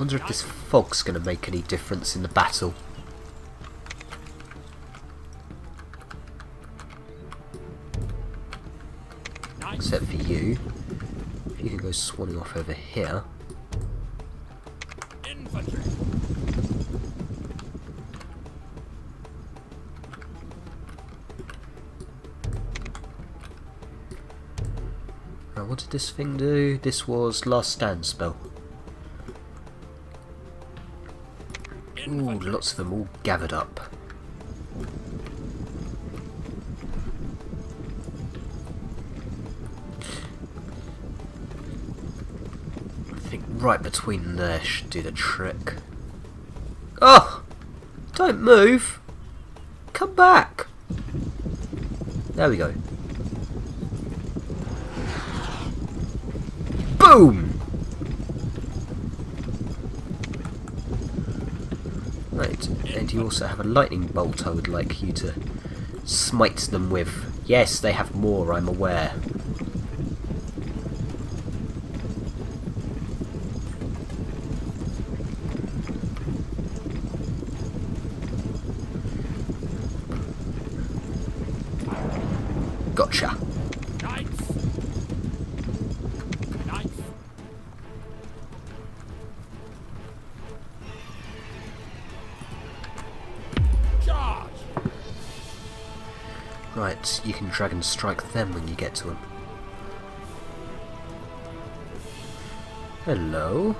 Wonder if this fog's going to make any difference in the battle. Except for you. If you can go swanning off over here. Now, what did this thing do? This was last stand spell. Ooh, lots of them all gathered up. I think right between there should do the trick. Oh! Don't move! Come back! There we go. Boom! Right, and you also have a lightning bolt I would like you to smite them with. Yes, they have more, I'm aware. Gotcha. Right, you can dragon strike them when you get to them. Hello.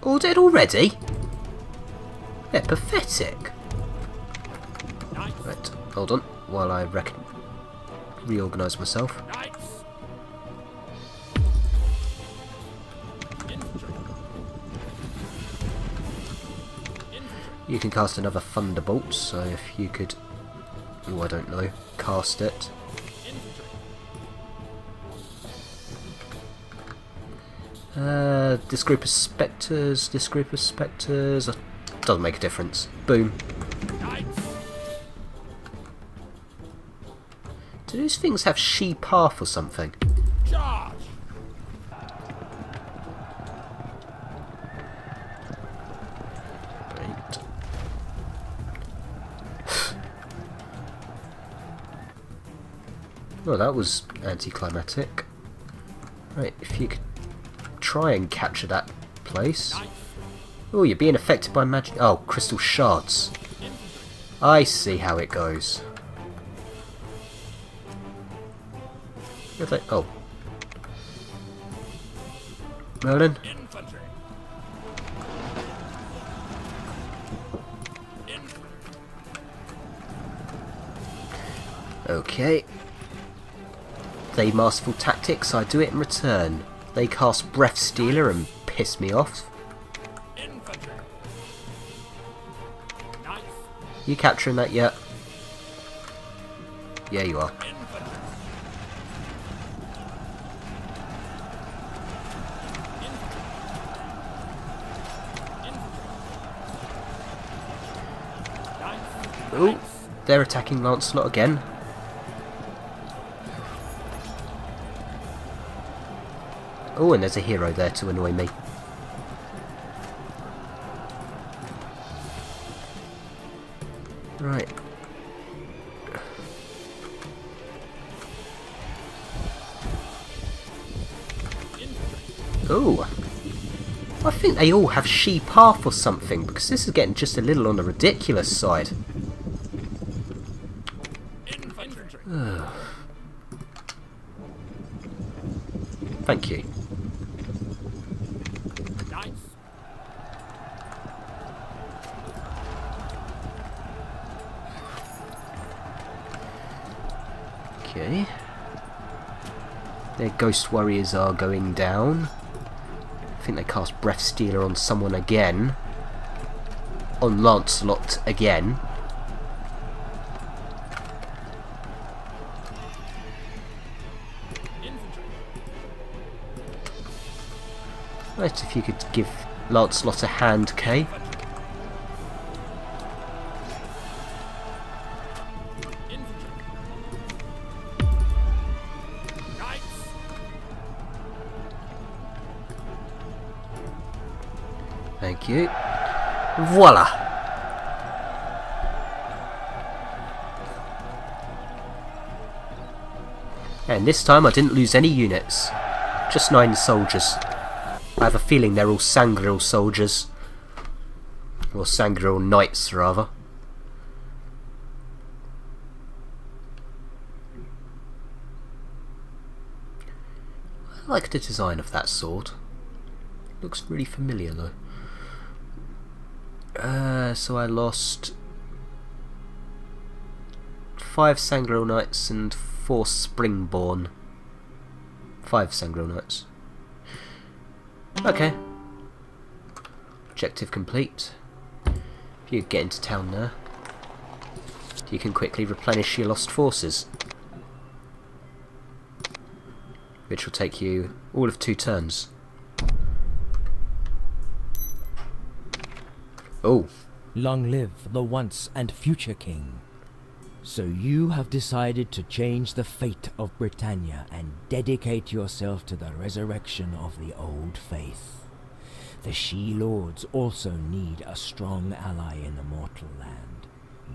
All dead already? They're pathetic. Right, hold on, while I reorganise myself. You can cast another Thunderbolt, so if you could, oh I don't know, cast it. This group of spectres, doesn't make a difference. Boom. Do those things have she path or something? Well, that was anticlimactic. Right, if you could try and capture that place. Oh, you're being affected by magic. Oh, crystal shards. I see how it goes. Oh. Merlin? Okay. They masterful tactics, I do it in return. They cast Breath Stealer and piss me off. You capturing that yet? Yeah, you are. Oh, they're attacking Lancelot again. Oh, and there's a hero there to annoy me. Right. Oh. I think they all have she path or something, because this is getting just a little on the ridiculous side. Thank you. Okay. Their ghost warriors are going down. I think they cast Breath Stealer on someone again. On Lancelot again. Right, if you could give Lancelot a hand, Kay. Thank you. Voila! And this time I didn't lose any units. Just 9 soldiers. I have a feeling they're all Sangreal soldiers. Or Sangreal knights, rather. I like the design of that sword. Looks really familiar though. So I lost 5 Sangreal knights and 4 Springborn. 5 Sangreal knights. Okay. Objective complete. If you get into town there, you can quickly replenish your lost forces, which will take you all of 2 turns. Oh. Long live the once and future king. So you have decided to change the fate of Britannia and dedicate yourself to the resurrection of the old faith. The She-Lords also need a strong ally in the mortal land.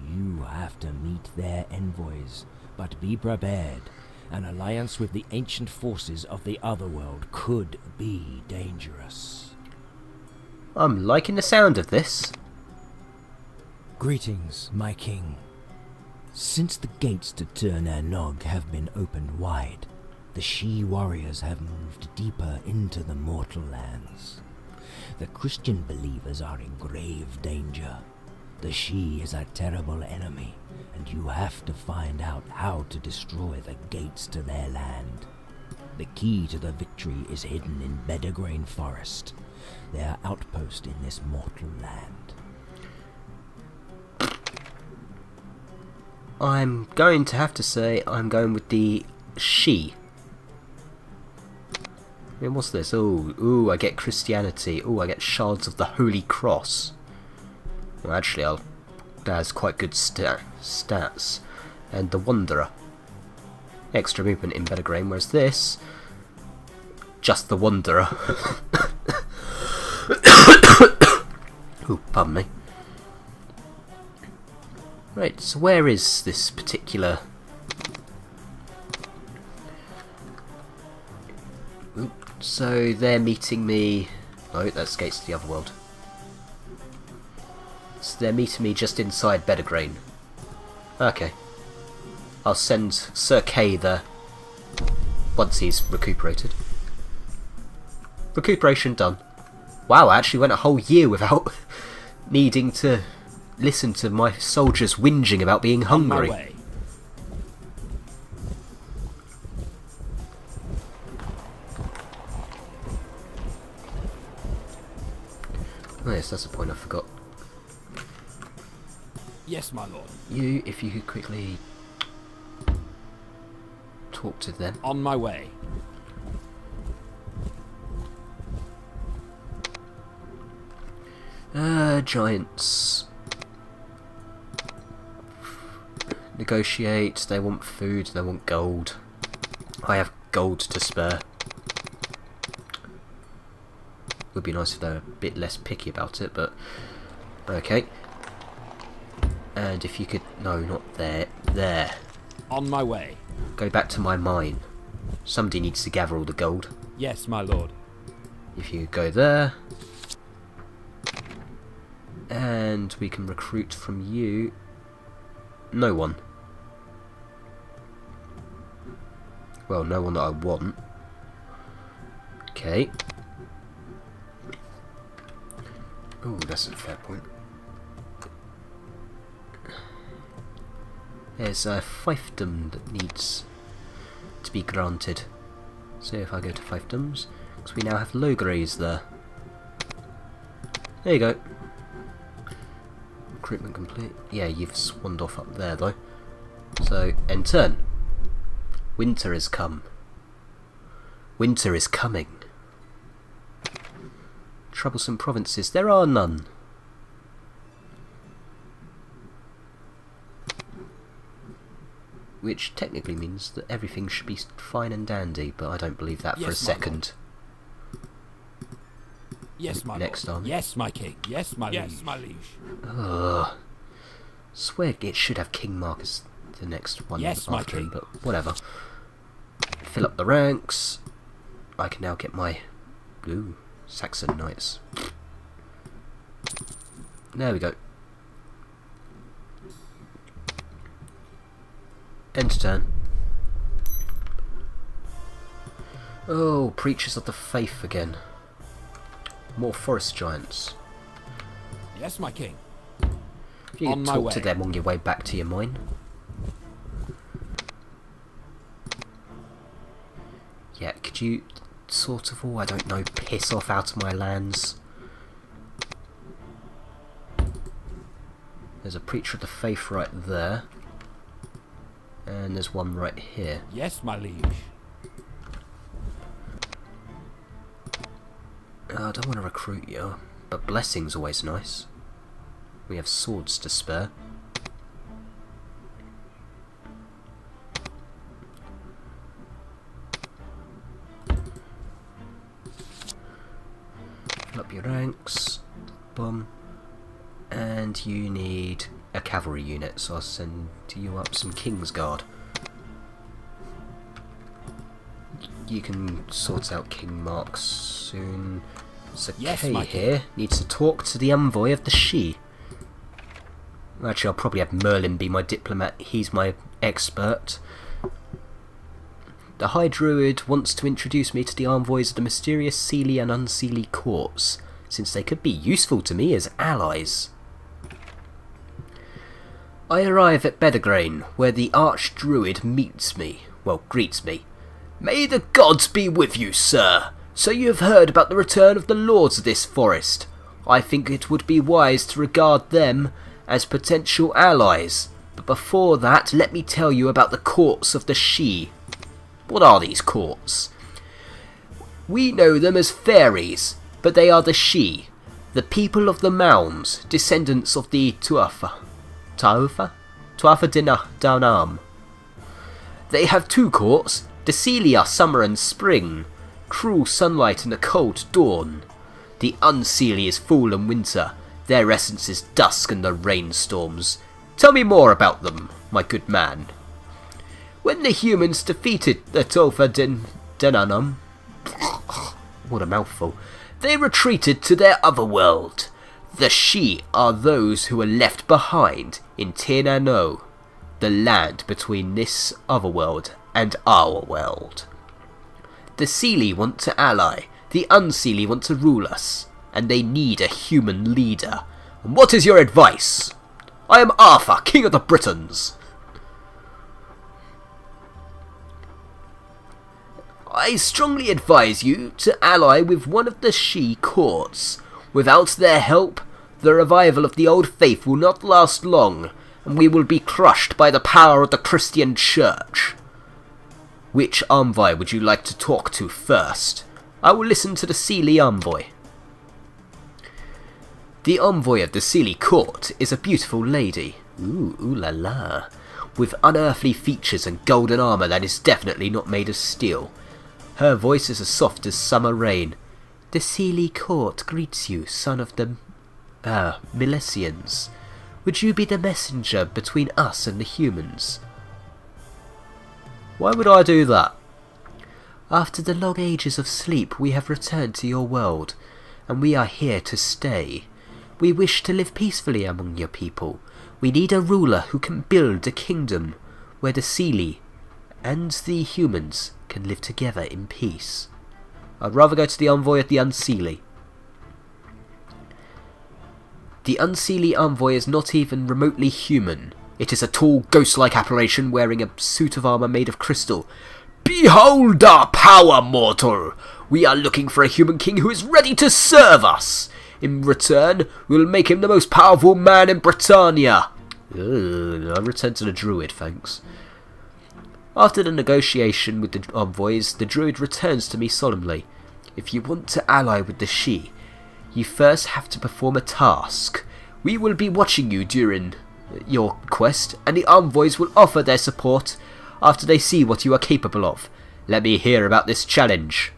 You have to meet their envoys, but be prepared. An alliance with the ancient forces of the Otherworld could be dangerous. I'm liking the sound of this. Greetings, my king. Since the gates to Tir na Nog have been opened wide, the She warriors have moved deeper into the mortal lands. The Christian believers are in grave danger. The She is a terrible enemy, and you have to find out how to destroy the gates to their land. The key to the victory is hidden in Beddergrain Forest, their outpost in this mortal land. I'm going to have to say I'm going with the She. And what's this? Ooh, I get Christianity. Ooh, I get Shards of the Holy Cross. Well, actually, that has quite good stats. And the Wanderer. Extra movement in Beddergrain, whereas this, just the Wanderer. Ooh, pardon me. Right, so where is this particular... Ooh, so they're meeting me... Oh, that's gates to the other world. So they're meeting me just inside Beddergrain. Okay. I'll send Sir Kay there once he's recuperated. Recuperation done. Wow, I actually went a whole year without needing to listen to my soldiers whinging about being hungry. Oh yes, that's a point I forgot. Yes, my lord. You, if you could quickly talk to them. On my way. Giants. Negotiate, they want food, they want gold. I have gold to spare. Would be nice if they were a bit less picky about it, but okay. And if you could, no, not there, there. On my way. Go back to my mine. Somebody needs to gather all the gold. Yes, my lord. If you go there. And we can recruit from you. No one. Well, no one that I want. Okay. Oh, that's a fair point. There's a fiefdom that needs to be granted. So if I go to fiefdoms, because we now have Logres there. There you go. Recruitment complete. Yeah, you've swanned off up there though. So, end turn. Winter has come. Winter is coming. Troublesome provinces. There are none. Which technically means that everything should be fine and dandy, but I don't believe that for a second. Yes, my next lord. army. Yes, my king. Yes, my liege. My liege. Ugh. Swear it should have King Mark as the next one Yes, my after him, king. but whatever. Fill up the ranks. I can now get my Saxon knights. There we go. End turn. Oh, preachers of the faith again. More forest giants. Yes, my king. If you On can my talk way. to them on your way back to your mine. Yeah, could you sort of, I don't know, piss off out of my lands? There's a preacher of the faith right there. And there's one right here. Yes, my liege. I don't want to recruit you, but blessing's always nice. We have swords to spare. Fill up your ranks. Boom. And you need a cavalry unit, so I'll send you up some Kingsguard. You can sort out King Mark soon. So Yes, Kay my here needs to talk to the envoy of the She. Actually, I'll probably have Merlin be my diplomat. He's my expert. The High Druid wants to introduce me to the envoys of the mysterious Seelie and Unseelie courts, since they could be useful to me as allies. I arrive at Bedegrain, where the Archdruid greets me. May the gods be with you, sir. So you have heard about the return of the lords of this forest. I think it would be wise to regard them as potential allies. But before that, let me tell you about the courts of the She. What are these courts? We know them as fairies, but they are the She, the people of the mounds, descendants of the Tuatha Danam. They have two courts, Decilia summer and spring, cruel sunlight and a cold dawn. The Unseelie is fall and winter, their essence is dusk and the rainstorms. Tell me more about them, my good man. When the humans defeated the Tuatha Dananum, what a mouthful, they retreated to their other world. The She are those who were left behind in Tirnano, the land between this other world and our world. The Seelie want to ally, the Unseelie want to rule us, and they need a human leader. And what is your advice? I am Arthur, King of the Britons. I strongly advise you to ally with one of the She courts. Without their help, the revival of the old faith will not last long, and we will be crushed by the power of the Christian Church. Which envoy would you like to talk to first? I will listen to the Seelie envoy. The envoy of the Seelie court is a beautiful lady. Ooh la la. With unearthly features and golden armour that is definitely not made of steel. Her voice is as soft as summer rain. The Seelie court greets you, son of the Milesians. Would you be the messenger between us and the humans? Why would I do that? After the long ages of sleep, we have returned to your world, and we are here to stay. We wish to live peacefully among your people. We need a ruler who can build a kingdom where the Seelie and the humans can live together in peace. I'd rather go to the envoy of the Unseelie. The Unseelie envoy is not even remotely human. It is a tall, ghost-like apparition wearing a suit of armour made of crystal. Behold our power, mortal! We are looking for a human king who is ready to serve us! In return, we will make him the most powerful man in Britannia! I'll return to the druid, thanks. After the negotiation with the envoys, the druid returns to me solemnly. If you want to ally with the She, you first have to perform a task. We will be watching you during your quest, and the envoys will offer their support after they see what you are capable of. Let me hear about this challenge.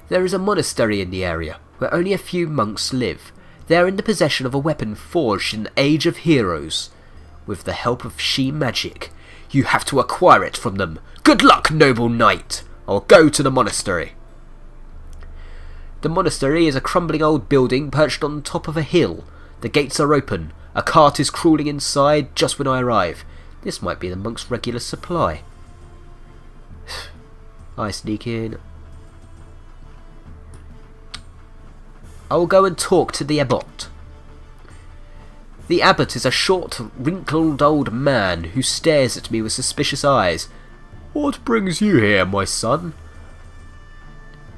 There is a monastery in the area, where only a few monks live. They are in the possession of a weapon forged in the Age of Heroes. With the help of she magic, you have to acquire it from them. Good luck, noble knight! I'll go to the monastery. The monastery is a crumbling old building perched on top of a hill. The gates are open. A cart is crawling inside just when I arrive. This might be the monks' regular supply. I sneak in. I will go and talk to the abbot. The abbot is a short, wrinkled old man who stares at me with suspicious eyes. What brings you here, my son?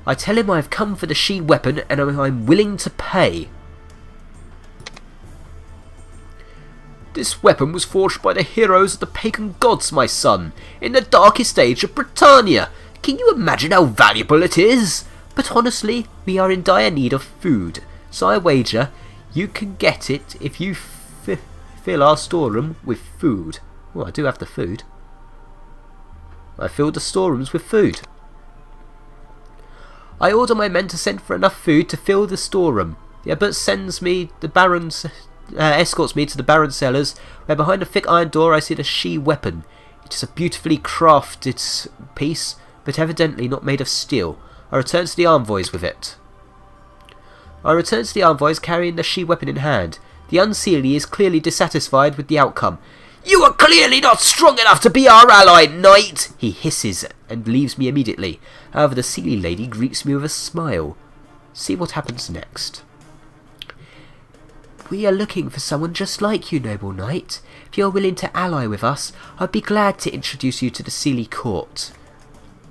I tell him I have come for the she weapon and I'm willing to pay. This weapon was forged by the heroes of the pagan gods, my son, in the darkest age of Britannia. Can you imagine how valuable it is? But honestly, we are in dire need of food, so I wager you can get it if you fill our storeroom with food. Well, I do have the food. I filled the storerooms with food. I order my men to send for enough food to fill the storeroom. The abbot sends me the baron's... escorts me to the baron's cellars, where behind a thick iron door I see the she weapon. It is a beautifully crafted piece, but evidently not made of steel. I return to the envoys with it. I return to the envoys carrying the she weapon in hand. The unseelie is clearly dissatisfied with the outcome. You are clearly not strong enough to be our ally, knight! He hisses and leaves me immediately. However, the seelie lady greets me with a smile. See what happens next. We are looking for someone just like you, noble knight. If you are willing to ally with us, I'd be glad to introduce you to the seelie court.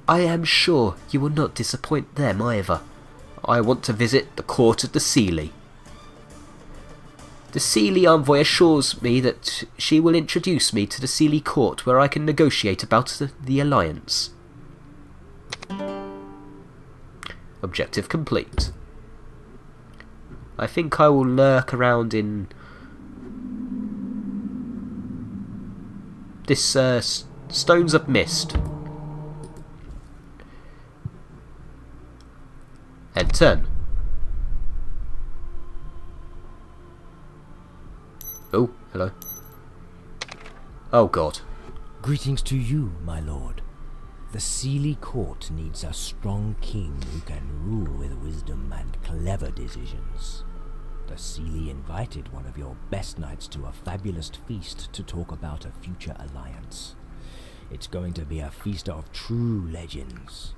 I am sure you will not disappoint them either. I want to visit the court of the seelie. The seelie envoy assures me that she will introduce me to the seelie court where I can negotiate about the alliance. Objective complete. I think I will lurk around in this Stones of Mist. And turn. Oh, hello. Oh god. Greetings to you, my lord. The seelie court needs a strong king who can rule with wisdom and clever decisions. The seelie invited one of your best knights to a fabulous feast to talk about a future alliance. It's going to be a feast of true legends.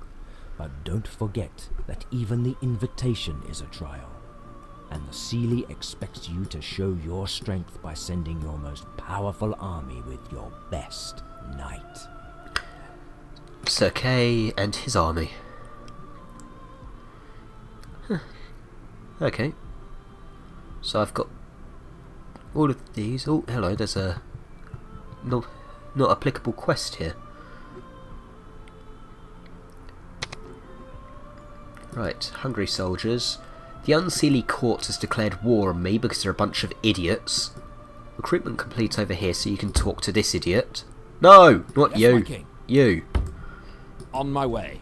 But don't forget that even the invitation is a trial, and the seelie expects you to show your strength by sending your most powerful army with your best knight. Sir Kay and his army. Okay. So I've got all of these. Oh, hello, there's a not applicable quest here. Right, hungry soldiers. The unseelie court has declared war on me because they're a bunch of idiots. Recruitment complete over here, so you can talk to this idiot. No, not Yes, you. my king. You. On my way.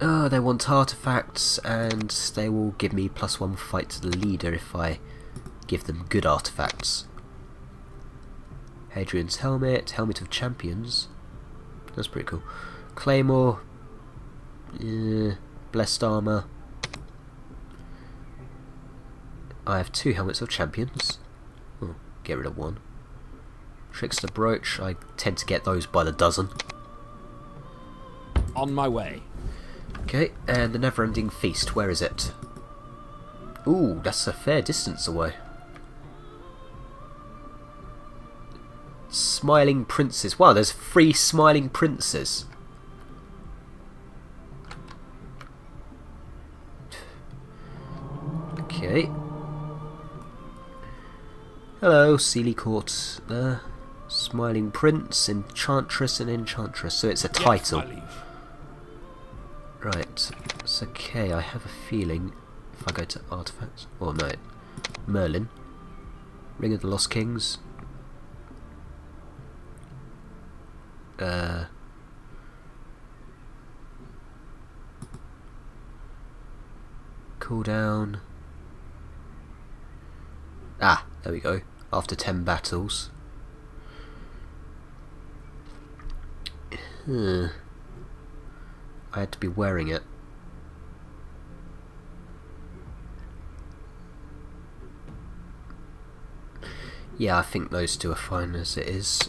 Oh, they want artifacts, and they will give me +1 fight to the leader if I give them good artifacts. Hadrian's helmet, helmet of champions. That's pretty cool. Claymore, blessed armor. I have 2 helmets of champions. Oh, get rid of 1. Trickster brooch. I tend to get those by the dozen. On my way. Okay, and the never-ending feast. Where is it? Ooh, that's a fair distance away. Smiling princes. Wow, there's 3 smiling princes. Okay. Hello, seelie court. Smiling prince, enchantress, and enchantress. So it's a title. Yes, my liege. Right. It's okay. I have a feeling if I go to artifacts. Oh no. Merlin. Ring of the Lost Kings. Cooldown. Ah, there we go. After 10 battles. I had to be wearing it. Yeah, I think those two are fine as it is.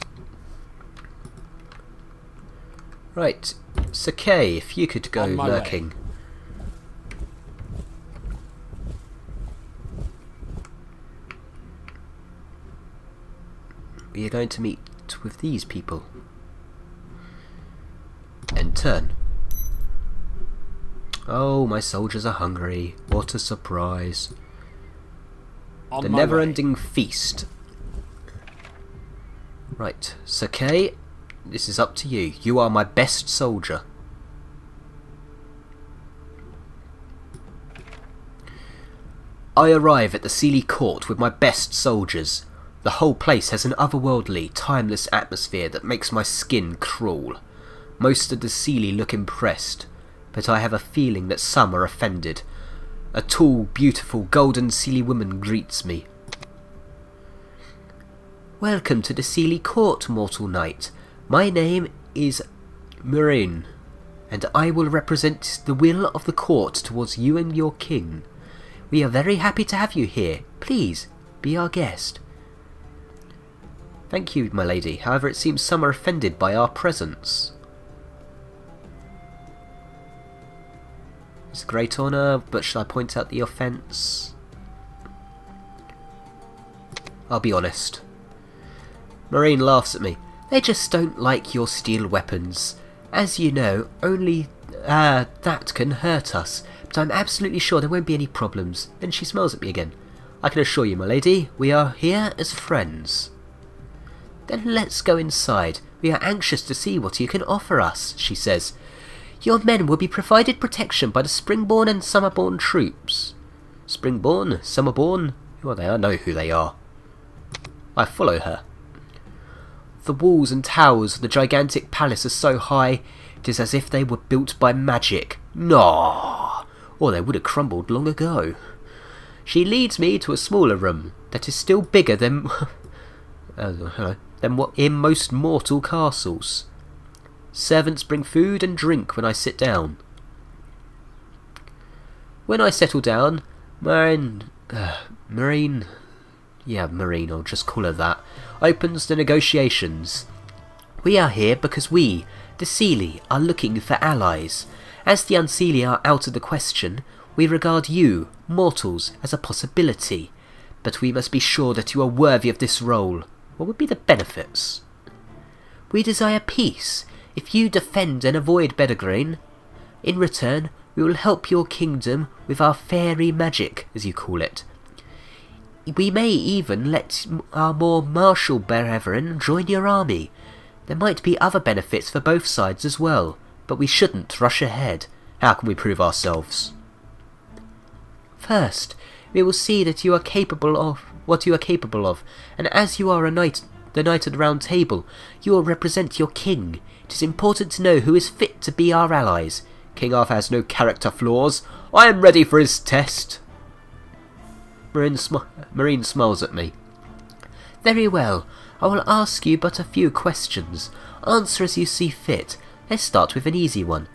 Right, Sakei, if you could go On my lurking. way. We are going to meet with these people. And turn. Oh, my soldiers are hungry. What a surprise. On The my never-ending feast. Right, Sakei, this is up to you. You are my best soldier. I arrive at the Sealy Court with my best soldiers. The whole place has an otherworldly, timeless atmosphere that makes my skin crawl. Most of the Sealy look impressed, but I have a feeling that some are offended. A tall, beautiful, golden Sealy woman greets me. Welcome to the Sealy Court, mortal knight. My name is Marin, and I will represent the will of the court towards you and your king. We are very happy to have you here. Please, be our guest. Thank you, my lady. However, it seems some are offended by our presence. It's a great honour, but should I point out the offence? I'll be honest. Marine laughs at me. They just don't like your steel weapons. As you know, only that can hurt us, but I'm absolutely sure there won't be any problems. Then she smiles at me again. I can assure you, my lady, we are here as friends. Then let's go inside. We are anxious to see what you can offer us, she says. Your men will be provided protection by the Springborn and Summerborn troops. Springborn? Summerborn? Who are they? I know who they are. I follow her. The walls and towers of the gigantic palace are so high, it is as if they were built by magic. No! Or they would have crumbled long ago. She leads me to a smaller room that is still bigger than than what in most mortal castles. Servants bring food and drink when I sit down. When I settle down, Marine, I'll just call her that, opens the negotiations. We are here because we, the Sealy, are looking for allies. As the Unsealy are out of the question, we regard you, mortals, as a possibility. But we must be sure that you are worthy of this role. What would be the benefits? We desire peace. If you defend and avoid Bedegrain, in return, we will help your kingdom with our fairy magic, as you call it. We may even let our more martial brethren join your army. There might be other benefits for both sides as well, but we shouldn't rush ahead. How can we prove ourselves? First, we will see that you are capable of what you are capable of, and as you are the knight of the round table, you will represent your king. It is important to know who is fit to be our allies. King Arthur has no character flaws. I am ready for his test. Marine smiles at me. Very well. I will ask you but a few questions. Answer as you see fit. Let's start with an easy one.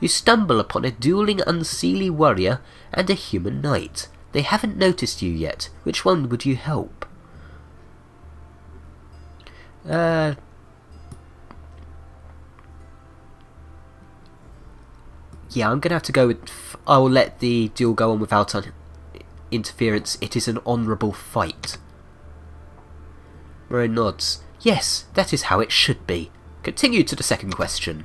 You stumble upon a dueling Unsealy warrior and a human knight. They haven't noticed you yet. Which one would you help? Yeah, I'm going to have to go with... I will let the duel go on without interference. It is an honourable fight. Marine nods. Yes, that is how it should be. Continue to the second question.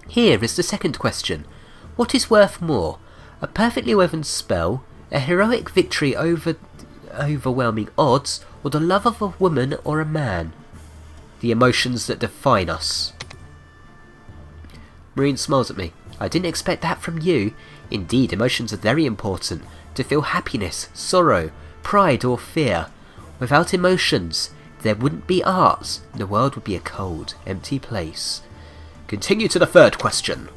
Here is the second question. What is worth more? A perfectly woven spell, a heroic victory over overwhelming odds, or the love of a woman or a man? The emotions that define us. Marine smiles at me. I didn't expect that from you. Indeed, emotions are very important. To feel happiness, sorrow, pride or fear. Without emotions, there wouldn't be art. The world would be a cold, empty place. Continue to the third question.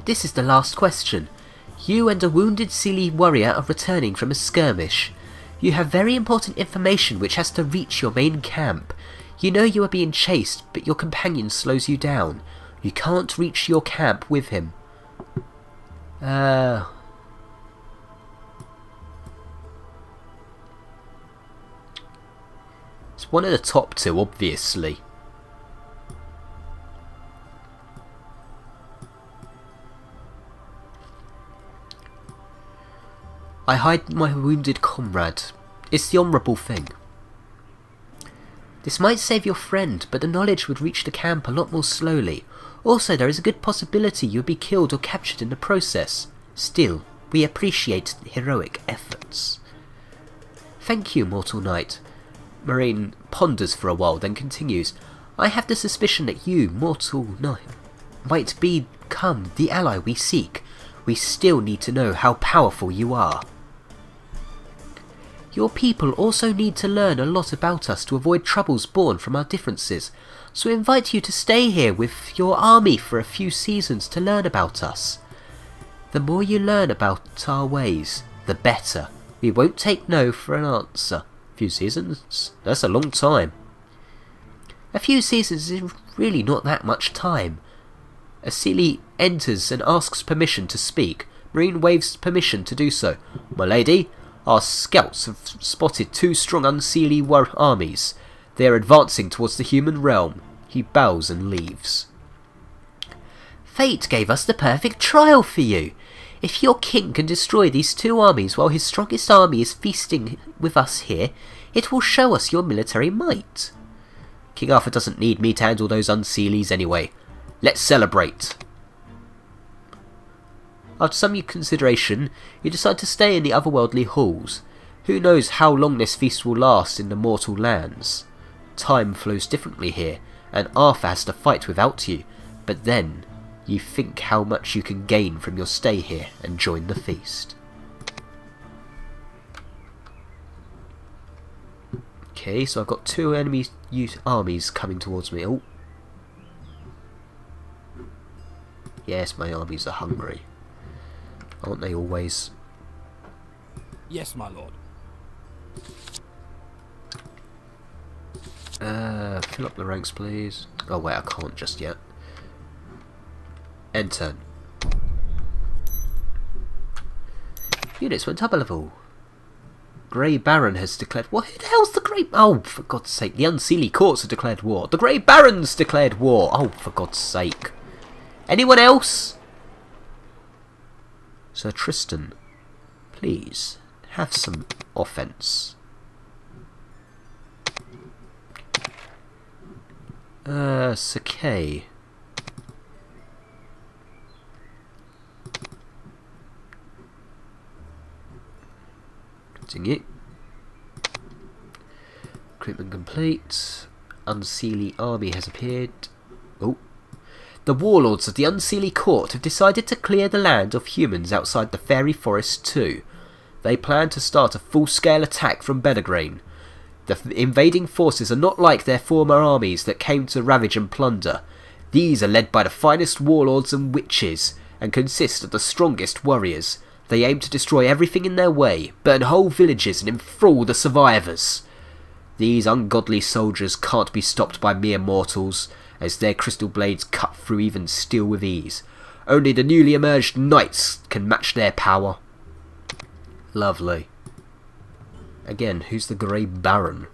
This is the last question. You and a wounded Seelie warrior are returning from a skirmish. You have very important information which has to reach your main camp. You know you are being chased, but your companion slows you down. You can't reach your camp with him. It's one of the top two, obviously. I hide my wounded comrade. It's the honourable thing. This might save your friend, but the knowledge would reach the camp a lot more slowly. Also, there is a good possibility you would be killed or captured in the process. Still, we appreciate heroic efforts. Thank you, mortal knight. Marine ponders for a while, then continues. I have the suspicion that you, mortal knight, might become the ally we seek. We still need to know how powerful you are. Your people also need to learn a lot about us to avoid troubles born from our differences, so we invite you to stay here with your army for a few seasons to learn about us. The more you learn about our ways, the better. We won't take no for an answer. A few seasons? That's a long time. A few seasons is really not that much time. A Seelie enters and asks permission to speak. Marine waves permission to do so. My lady, our scouts have spotted two strong Unseelie armies. They are advancing towards the human realm. He bows and leaves. Fate gave us the perfect trial for you. If your king can destroy these two armies while his strongest army is feasting with us here, it will show us your military might. King Arthur doesn't need me to handle those Unseelies anyway. Let's celebrate. After some consideration, you decide to stay in the otherworldly halls. Who knows how long this feast will last in the mortal lands? Time flows differently here, and Arthur has to fight without you, but then you think how much you can gain from your stay here and join the feast. Okay, so I've got two enemy armies coming towards me. Oh. Yes, my armies are hungry. Aren't they always? Yes, my lord. Fill up the ranks, please. Oh wait, I can't just yet. End turn. Units went up a level. Grey Baron has declared... What the hell's the Grey... Oh, for God's sake. The Unseelie Courts have declared war. The Grey Barons declared war. Oh, for God's sake. Anyone else? Sir Tristan, please, have some offence. Sir Kay. Continue. Recruitment complete. Unseelie army has appeared. Oh. The warlords of the Unseelie Court have decided to clear the land of humans outside the Fairy Forest too. They plan to start a full-scale attack from Bedegrain. The invading forces are not like their former armies that came to ravage and plunder. These are led by the finest warlords and witches, and consist of the strongest warriors. They aim to destroy everything in their way, burn whole villages and enthrall the survivors. These ungodly soldiers can't be stopped by mere mortals, as their crystal blades cut through even steel with ease. Only the newly emerged knights can match their power. Lovely. Again, who's the Grey Baron?